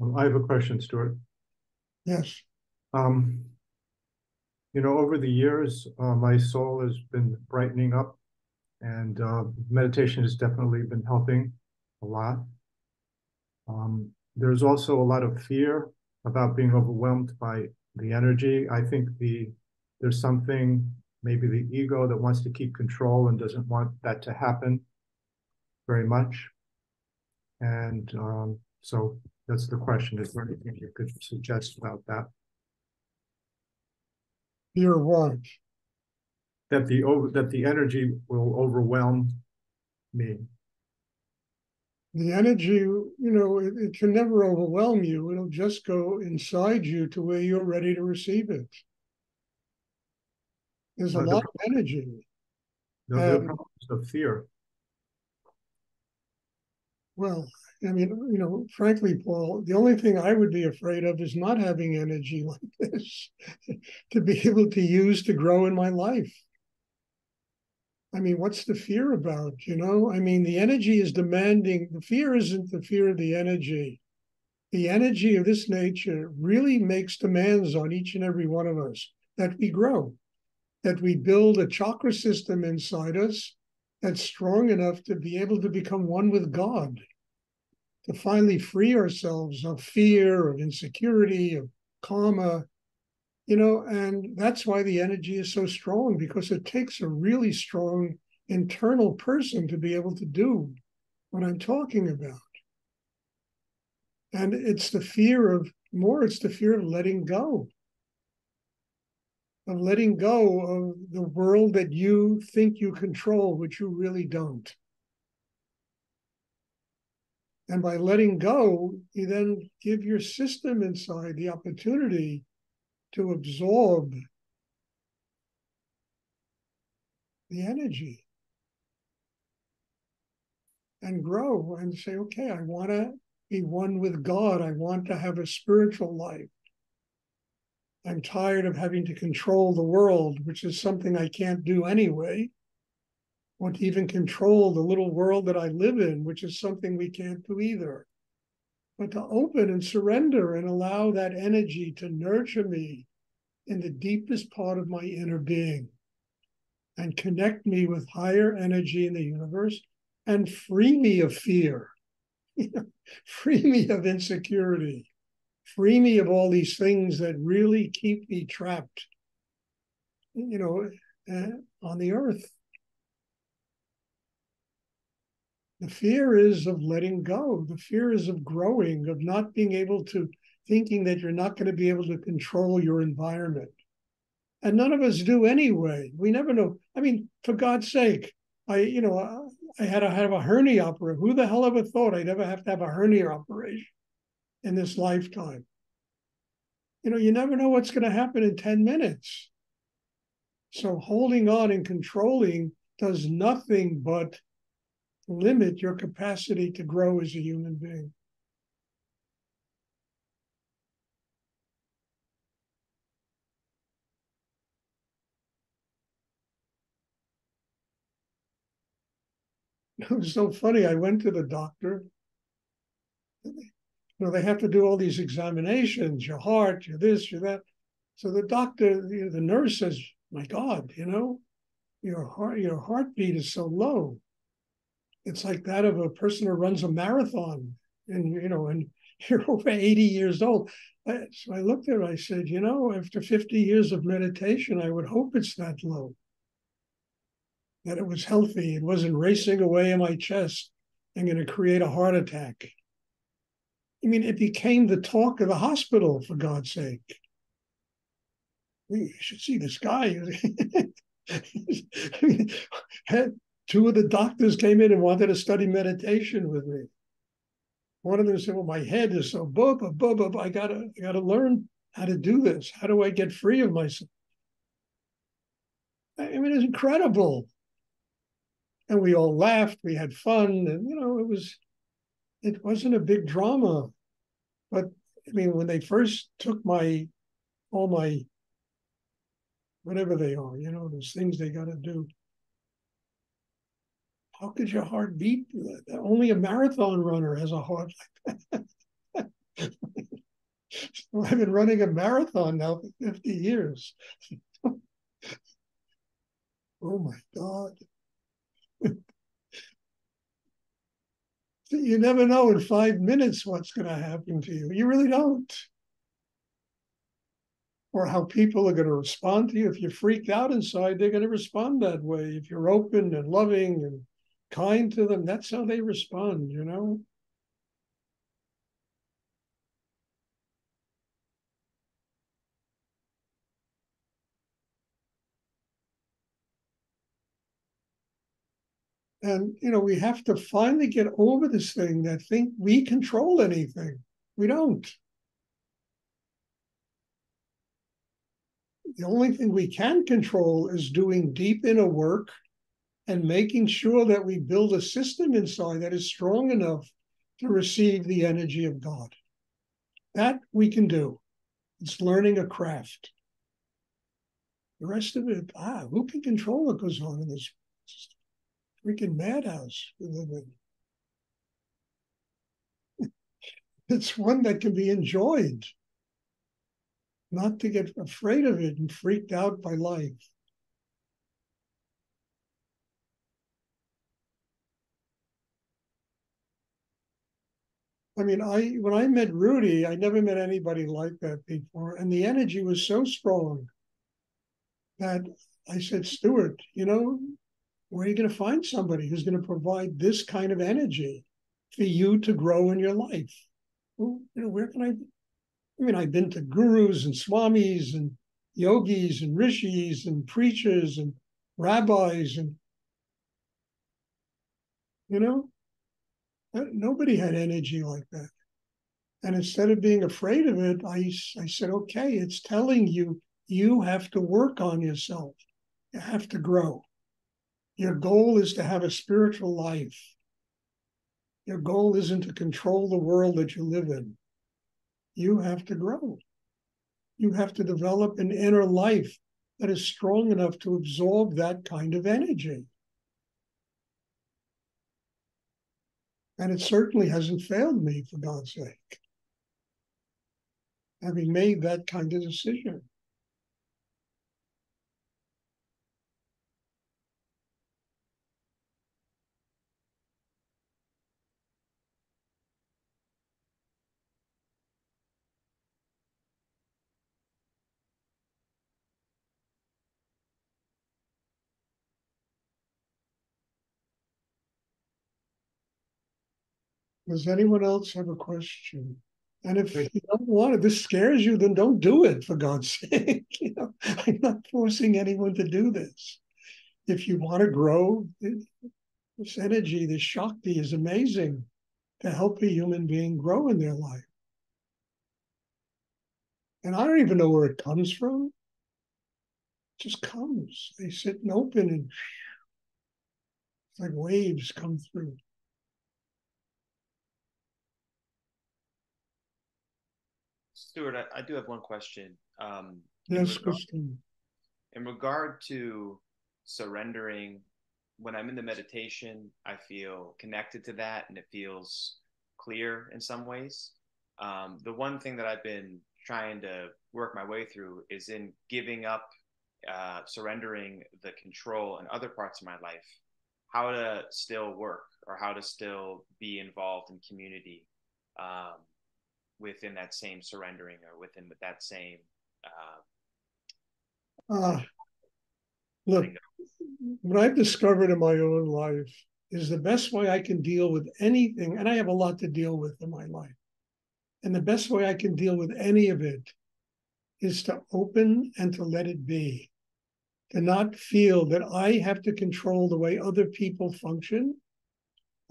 I have a question, Stuart. Yes. Um, over the years, my soul has been brightening up, and meditation has definitely been helping a lot. There's also a lot of fear about being overwhelmed by the energy. I think there's something, maybe the ego, that wants to keep control and doesn't want that to happen very much. And so that's the question. Is there anything you could suggest about that? Your what? That the energy will overwhelm me. The energy, it can never overwhelm you. It'll just go inside you to where you're ready to receive it. There's a The, lot of energy. the And problem is the fear. well, I mean, frankly, Paul, the only thing I would be afraid of is not having energy like this to be able to use to grow in my life. I mean, what's the fear about? I mean, the energy is demanding, the fear isn't the fear of the energy. The energy of this nature really makes demands on each and every one of us that we grow, that we build a chakra system inside us that's strong enough to be able to become one with God, to finally free ourselves of fear, of insecurity, of karma, and that's why the energy is so strong, because it takes a really strong internal person to be able to do what I'm talking about. And it's the fear of it's the fear of letting go of the world that you think you control, which you really don't. And by letting go, you then give your system inside the opportunity to absorb the energy and grow and say, okay, I want to be one with God. I want to have a spiritual life. I'm tired of having to control the world, which is something I can't do anyway. Want to even control the little world that I live in, which is something we can't do either. But to open and surrender and allow that energy to nurture me in the deepest part of my inner being and connect me with higher energy in the universe and free me of fear, free me of insecurity, free me of all these things that really keep me trapped, on the earth. The fear is of letting go. The fear is of growing, of not being able to, thinking that you're not going to be able to control your environment. And none of us do anyway. We never know. I mean, for God's sake, I had to have a hernia operation. Who the hell ever thought I'd ever have to have a hernia operation in this lifetime? You never know what's going to happen in 10 minutes. So holding on and controlling does nothing but limit your capacity to grow as a human being. It was so funny. I went to the doctor. They have to do all these examinations, your heart, your this, your that. So the doctor, the nurse says, "My God, your heartbeat is so low. It's like that of a person who runs a marathon, and you're over 80 years old." So I looked at her. I said, after 50 years of meditation, I would hope it's that low, that it was healthy. It wasn't racing away in my chest and going to create a heart attack. I mean, it became the talk of the hospital, for God's sake. You should see this guy. Two of the doctors came in and wanted to study meditation with me. One of them said, "Well, my head is so I gotta learn how to do this. How do I get free of myself?" I mean, it's incredible. And we all laughed. We had fun, and it wasn't a big drama. But I mean, when they first took all my whatever they are, those things they got to do. How could your heart beat? Only a marathon runner has a heart like that. Well, I've been running a marathon now for 50 years. Oh my God. You never know in 5 minutes what's going to happen to you. You really don't. Or how people are going to respond to you. If you're freaked out inside, they're going to respond that way. If you're open and loving and kind to them, that's how they respond, you know? And, you know, we have to finally get over this thing that think we control anything. We don't. The only thing we can control is doing deep inner work and making sure that we build a system inside that is strong enough to receive the energy of God. That we can do. It's learning a craft. The rest of it, who can control what goes on in this freaking madhouse we live in? It's one that can be enjoyed, not to get afraid of it and freaked out by life. I mean, when I met Rudy, I never met anybody like that before. And the energy was so strong that I said, Stuart, you know, where are you going to find somebody who's going to provide this kind of energy for you to grow in your life? Well, you know, where can I mean, I've been to gurus and swamis and yogis and rishis and preachers and rabbis, and, you know, nobody had energy like that. And instead of being afraid of it, I said, okay, it's telling you, you have to work on yourself. You have to grow. Your goal is to have a spiritual life. Your goal isn't to control the world that you live in. You have to grow. You have to develop an inner life that is strong enough to absorb that kind of energy. And it certainly hasn't failed me, for God's sake, having made that kind of decision. Does anyone else have a question? And if you don't want it, this scares you, then don't do it, for God's sake. You know, I'm not forcing anyone to do this. If you want to grow, this energy, this Shakti is amazing to help a human being grow in their life. And I don't even know where it comes from. It just comes. They sit and open, and it's like waves come through. Stuart, I do have one question. Yes, Christine. In regard to surrendering, when I'm in the meditation, I feel connected to that and it feels clear in some ways. The one thing that I've been trying to work my way through is in giving up, surrendering the control in other parts of my life, how to still work or how to still be involved in community within that same surrendering or within that same Look, what I've discovered in my own life is the best way I can deal with anything, and I have a lot to deal with in my life, and the best way I can deal with any of it is to open and to let it be, to not feel that I have to control the way other people function.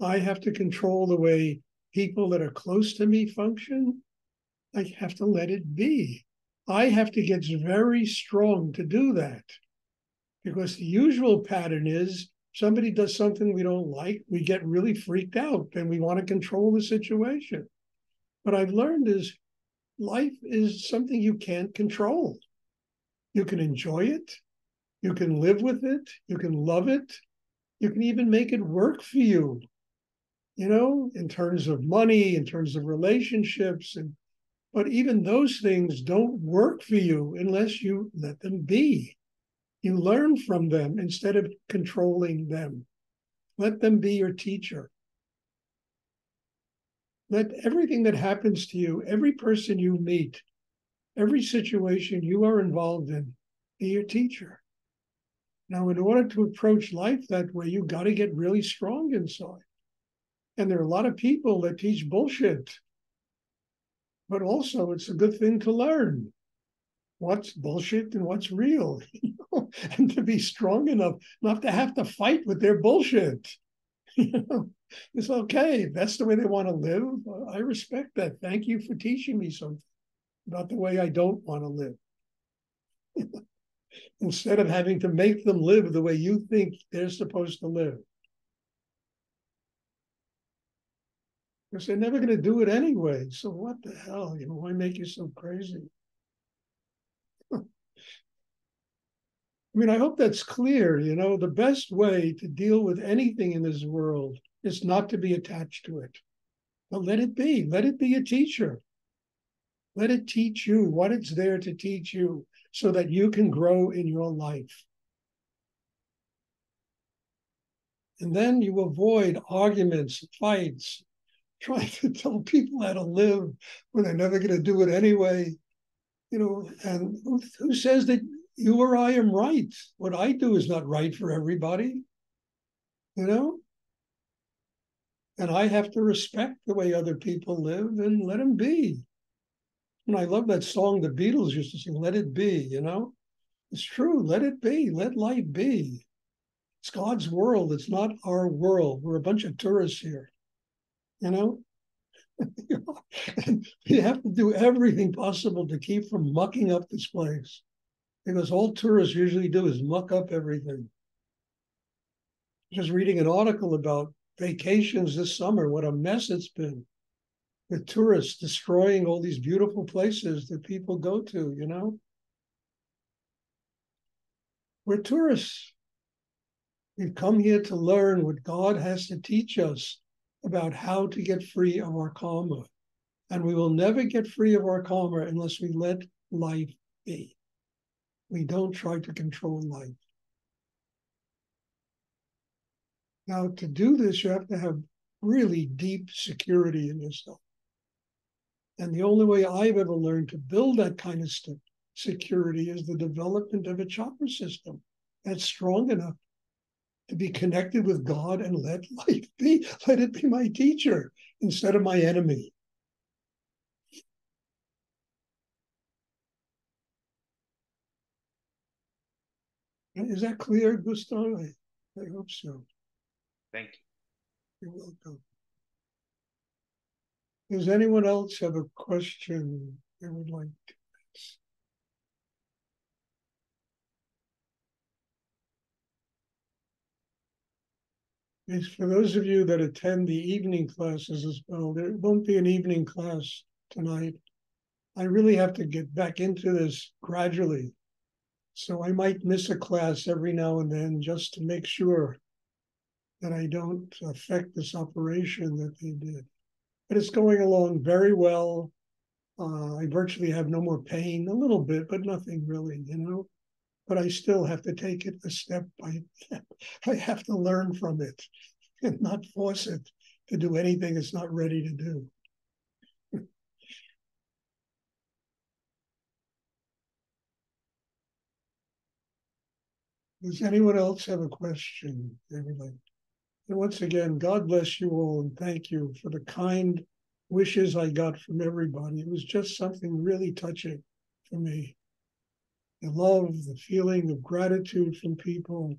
I have to control the way people that are close to me function. I have to let it be. I have to get very strong to do that, because the usual pattern is somebody does something we don't like, we get really freaked out and we want to control the situation. What I've learned is life is something you can't control. You can enjoy it. You can live with it. You can love it. You can even make it work for you, you know, in terms of money, in terms of relationships, and But even those things don't work for you unless you let them be. You learn from them instead of controlling them. Let them be your teacher. Let everything that happens to you, every person you meet, every situation you are involved in, be your teacher. Now, in order to approach life that way, you got to get really strong inside. And there are a lot of people that teach bullshit. But also, it's a good thing to learn what's bullshit and what's real, and to be strong enough not to have to fight with their bullshit. It's okay. That's the way they want to live. I respect that. Thank you for teaching me something about the way I don't want to live. Instead of having to make them live the way you think they're supposed to live. Because they're never going to do it anyway. So what the hell? Why make you so crazy? I mean, I hope that's clear. The best way to deal with anything in this world is not to be attached to it. But let it be. Let it be a teacher. Let it teach you what it's there to teach you so that you can grow in your life. And then you avoid arguments, fights, trying to tell people how to live when they're never going to do it anyway. And who says that you or I am right? What I do is not right for everybody, And I have to respect the way other people live and let them be. And I love that song the Beatles used to sing, "Let It Be," It's true, let it be, let life be. It's God's world, it's not our world. We're a bunch of tourists here, And we have to do everything possible to keep from mucking up this place. Because all tourists usually do is muck up everything. Just reading an article about vacations this summer, what a mess it's been. With tourists destroying all these beautiful places that people go to, We're tourists. We've come here to learn what God has to teach us about how to get free of our karma. And we will never get free of our karma unless we let life be. We don't try to control life. Now, to do this, you have to have really deep security in yourself. And the only way I've ever learned to build that kind of security is the development of a chakra system that's strong enough to be connected with God and let life be. Let it be my teacher instead of my enemy. Is that clear, Gustav? I hope so. Thank you. You're welcome. Does anyone else have a question they would like to ask? Yes, for those of you that attend the evening classes as well, there won't be an evening class tonight. I really have to get back into this gradually. So I might miss a class every now and then just to make sure that I don't affect this operation that they did. But it's going along very well. I virtually have no more pain, a little bit, but nothing really, But I still have to take it a step by step. I have to learn from it and not force it to do anything it's not ready to do. Does anyone else have a question? Everybody. And once again, God bless you all and thank you for the kind wishes I got from everybody. It was just something really touching for me. The love, the feeling of gratitude from people.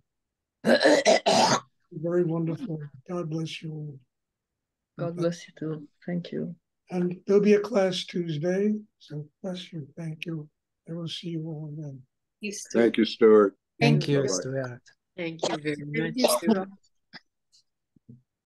Very wonderful. God bless you all. God bless you too. Thank you. And there'll be a class Tuesday. So bless you. Thank you. I will see you all then. Thank you, Stuart. Thank you, Bye-bye. Stuart. Thank you very much. Thank you, Stuart.